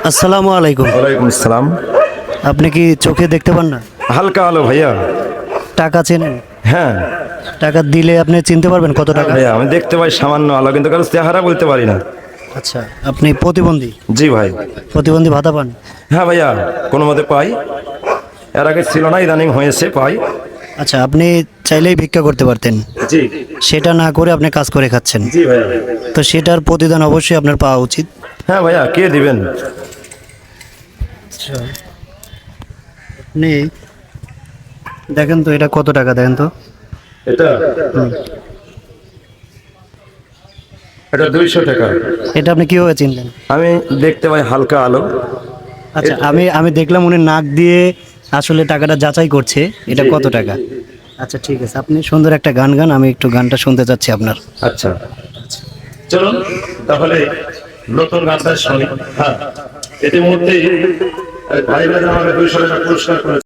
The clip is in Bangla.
আসসালামু আলাইকুম। ওয়ালাইকুম আসসালাম। আপনি কি চোখে দেখতে পান না? হালকা আলো ভাইয়া। টাকা চেনেন? হ্যাঁ টাকা দিলে আপনি চিনতে পারবেন কত টাকা? ভাইয়া, আমি দেখতে পাই সামান্য আলো, কিন্তু কারো চেহারা বলতে পারি না। আচ্ছা, আপনি প্রতিবন্ধী? জি ভাই। প্রতিবন্ধী ভাতা পান? হ্যাঁ ভাইয়া, কোনো মতে পাই। এর আগে ছিল না, ইদানিং হয়েছে, পাই। আচ্ছা, আপনি চাইলেই ভিক্ষা করতে পারতেন, জি সেটা না করে আপনি কাজ করে খাচ্ছেন, জি ভাইয়া। তো সেটার প্রতিদান অবশ্যই আপনার পাওয়া উচিত। হ্যাঁ ভাইয়া, কে দিবেন? আচ্ছা, আপনি দেখেন তো এটা কত টাকা, দেখেন তো। এটা এটা 200 টাকা। এটা আপনি কিভাবে চিনলেন? আমি দেখতে পাই হালকা আলো। আচ্ছা, আমি দেখলাম উনি নাক দিয়ে আসলে টাকাটা যাচাই করছে এটা কত টাকা। আচ্ছা ঠিক আছে, আপনি সুন্দর একটা গান গান, আমি একটু গানটা শুনতে চাচ্ছি আপনার। আচ্ছা চলুন তাহলে নতুন গানটা শুনি। হ্যাঁ, ইতিমধ্যে ভাই আমাকে 200 টাকা পুরস্কার করে